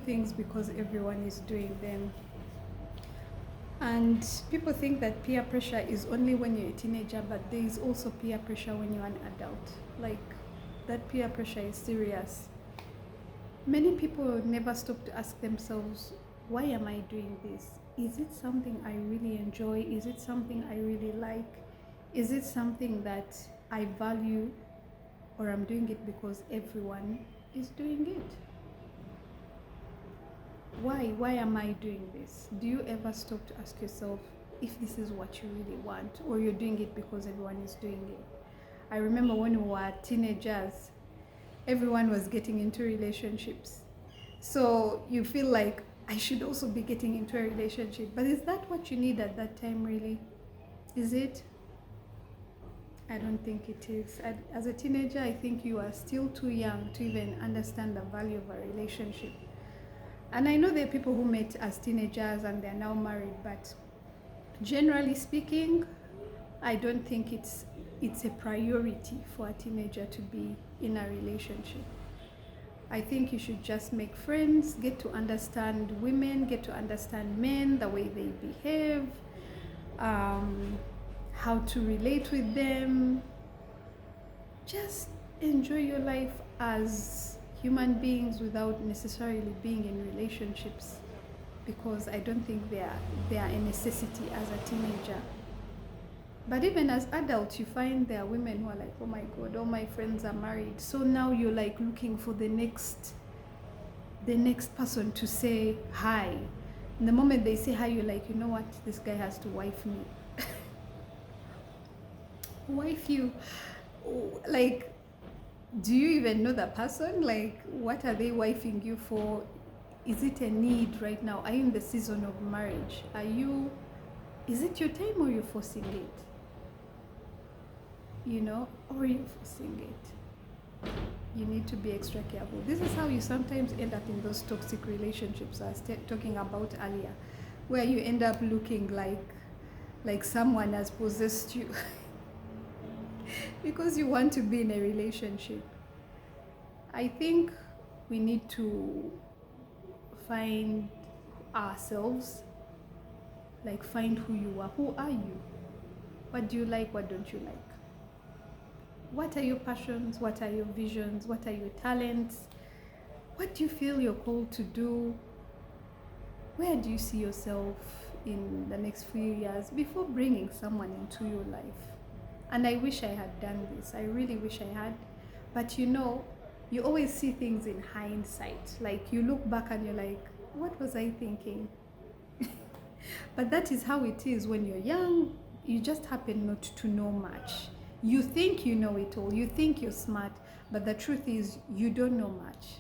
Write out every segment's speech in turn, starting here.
things because everyone is doing them. And people think that peer pressure is only when you're a teenager, but there is also peer pressure when you're an adult. Like, that peer pressure is serious. Many people never stop to ask themselves, why am I doing this? Is it something I really enjoy? Is it something I really like? Is it something that I value? Or I'm doing it because everyone is doing it? Why am I doing this? Do you ever stop to ask yourself if this is what you really want, or you're doing it because everyone is doing it? I remember when we were teenagers, everyone was getting into relationships. So you feel like I should also be getting into a relationship. But is that what you need at that time, really? Is it? I don't think it is. As a teenager, I think you are still too young to even understand the value of a relationship. And I know there are people who met as teenagers and they're now married, but generally speaking, I don't think it's a priority for a teenager to be in a relationship. I think you should just make friends, get to understand women, get to understand men, the way they behave, how to relate with them. Just enjoy your life as human beings without necessarily being in relationships, because I don't think they are a necessity as a teenager. But even as adults, you find there are women who are like, oh my God, all my friends are married. So now you're like looking for the next person to say hi. And the moment they say hi, you're like, you know what, this guy has to wife me. Wife you? Like, do you even know the person? Like, what are they wifing you for? Is it a need right now? Are you in the season of marriage? Is it your time, or you're forcing it? Or you're forcing it? You need to be extra careful. This is how you sometimes end up in those toxic relationships I was talking about earlier, where you end up looking like someone has possessed you because you want to be in a relationship. I think we need to find ourselves, like find who you are. Who are you? What do you like? What don't you like? What are your passions? What are your visions? What are your talents? What do you feel you're called to do? Where do you see yourself in the next few years before bringing someone into your life? And I wish I had done this. I really wish I had. But you always see things in hindsight. Like, you look back and you're like, what was I thinking? But that is how it is when you're young. You just happen not to know much. You think you know it all. You think you're smart. But the truth is, you don't know much.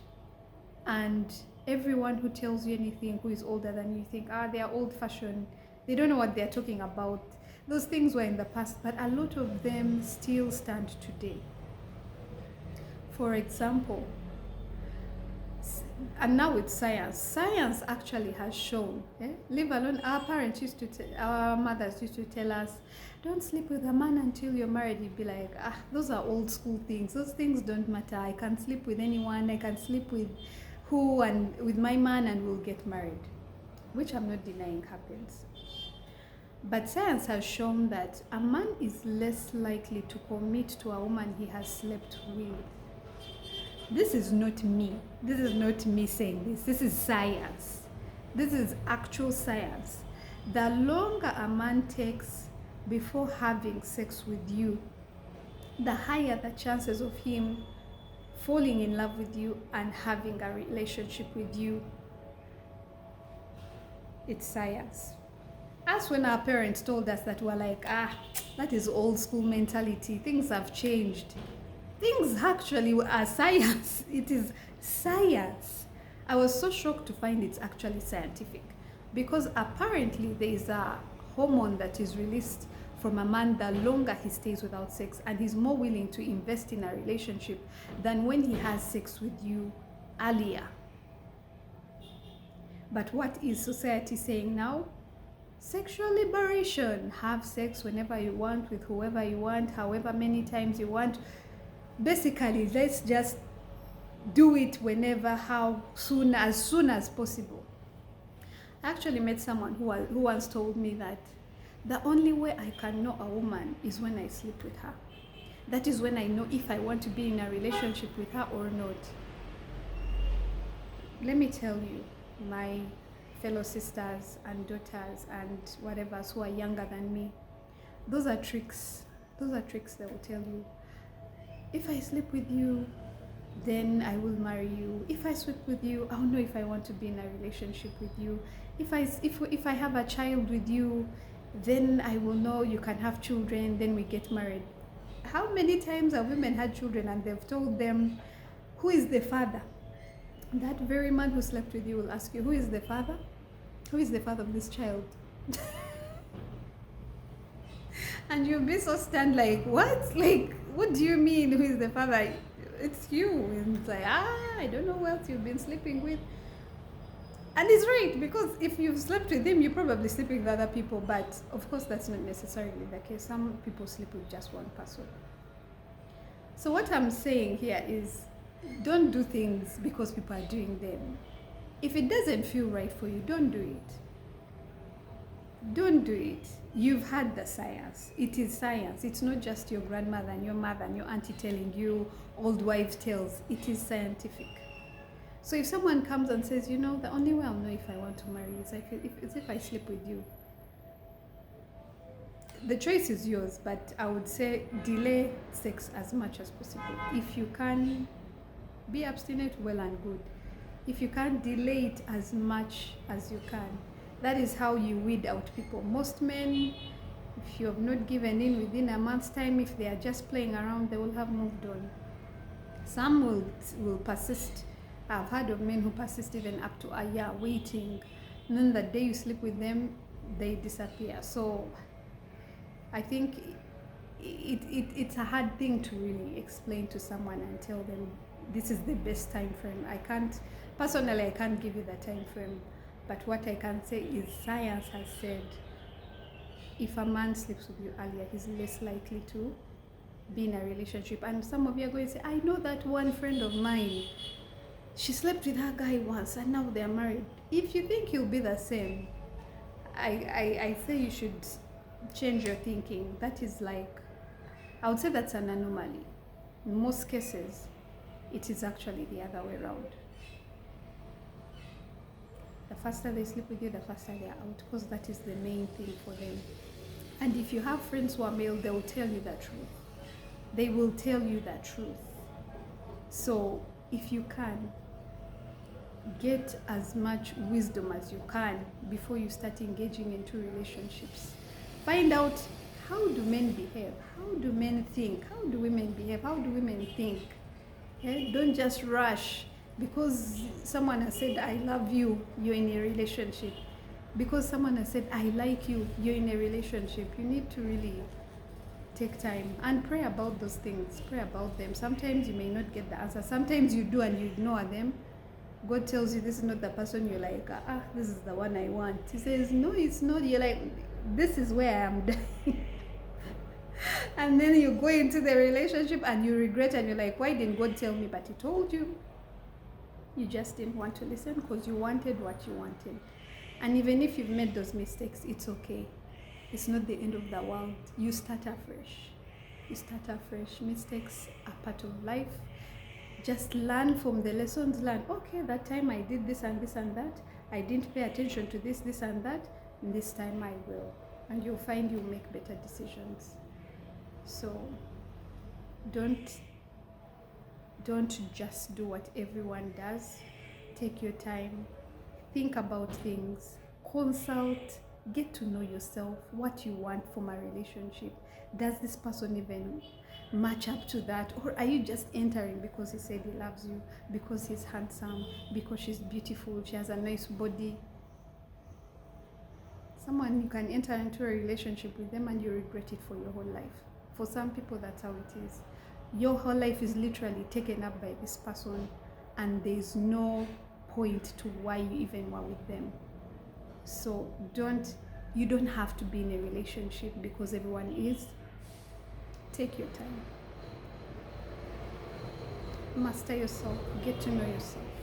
And everyone who tells you anything, who is older than you, think, they are old-fashioned. They don't know what they're talking about. Those things were in the past, but a lot of them still stand today. For example, and now with science actually has shown, leave alone, our mothers used to tell us, don't sleep with a man until you're married. You'd be like, those are old school things. Those things don't matter. I can sleep with anyone. I can sleep with who and with my man, and we'll get married, which I'm not denying happens. But science has shown that a man is less likely to commit to a woman he has slept with. This is not me. This is not me saying this. This is science. This is actual science. The longer a man takes before having sex with you, the higher the chances of him falling in love with you and having a relationship with you. It's science. As when our parents told us that, we're like, that is old school mentality. Things have changed. Things actually are science. It is science. I was so shocked to find it's actually scientific, because apparently there is a hormone that is released from a man the longer he stays without sex, and he's more willing to invest in a relationship than when he has sex with you earlier. But what is society saying now? Sexual liberation. Have sex whenever you want, with whoever you want, however many times you want. Basically, let's just do it whenever, as soon as possible. I actually met someone who once told me that the only way I can know a woman is when I sleep with her. That is when I know if I want to be in a relationship with her or not. Let me tell you, my fellow sisters and daughters and whatever who are younger than me, those are tricks. Those are tricks they will tell you. If I sleep with you, then I will marry you. If I sleep with you, I'll know if I want to be in a relationship with you. If I have a child with you, then I will know you can have children, then we get married. How many times have women had children and they've told them, who is the father? That very man who slept with you will ask you, who is the father? Who is the father of this child? And you'll be so stunned, like, what? Like, what do you mean, who is the father? It's you. And it's like, I don't know who else you've been sleeping with. And it's right, because if you've slept with him, you're probably sleeping with other people. But of course, that's not necessarily the case. Some people sleep with just one person. So what I'm saying here is, don't do things because people are doing them. If it doesn't feel right for you, don't do it. Don't do it. You've had the science. It is science. It's not just your grandmother and your mother and your auntie telling you old wives' tales. It is scientific. So if someone comes and says, the only way I'll know if I want to marry is if I sleep with you, the choice is yours, but I would say delay sex as much as possible. If you can be abstinent, well and good. If you can't, delay it as much as you can. That is how you weed out people. Most men, if you have not given in within a month's time, if they are just playing around, they will have moved on. Some will persist. I've heard of men who persist even up to a year waiting. And then the day you sleep with them, they disappear. So I think it's a hard thing to really explain to someone and tell them this is the best time frame. I can't give you the time frame, but what I can say is science has said if a man sleeps with you earlier, he's less likely to be in a relationship. And some of you are going to say, I know that one friend of mine, she slept with her guy once and now they're married. If you think you'll be the same, I say you should change your thinking. That is I would say that's an anomaly. In most cases, it is actually the other way around. The faster they sleep with you, the faster they are out, because that is the main thing for them. And if you have friends who are male, they will tell you the truth. They will tell you the truth. So if you can, get as much wisdom as you can before you start engaging into relationships. Find out, how do men behave? How do men think? How do women behave? How do women think? Okay? Don't just rush because someone has said, I love you, you're in a relationship. Because someone has said, I like you, you're in a relationship. You need to really take time and pray about those things. Pray about them. Sometimes you may not get the answer. Sometimes you do and you ignore them. God tells you this is not the person you're like, this is the one I want. He says, no, it's not. You're like, this is where I am dying. And then you go into the relationship and you regret and you're like, why didn't God tell me? But he told you. You just didn't want to listen because you wanted what you wanted. And even if you've made those mistakes, it's okay. It's not the end of the world. You start afresh. You start afresh. Mistakes are part of life. Just learn from the lessons learned. Okay, that time I did this and this and that. I didn't pay attention to this, this and that. And this time I will. And you'll find you'll make better decisions. So don't just do what everyone does. Take your time. Think about things. Consult. Get to know yourself. What you want from a relationship. Does this person even match up to that, or are you just entering because he said he loves you, because he's handsome, because she's beautiful, she has a nice body? Someone, you can enter into a relationship with them and you regret it for your whole life. For some people, that's how it is. Your whole life is literally taken up by this person and there's no point to why you even were with them. So you don't have to be in a relationship because everyone is. Take your time. master yourself, get to know yourself.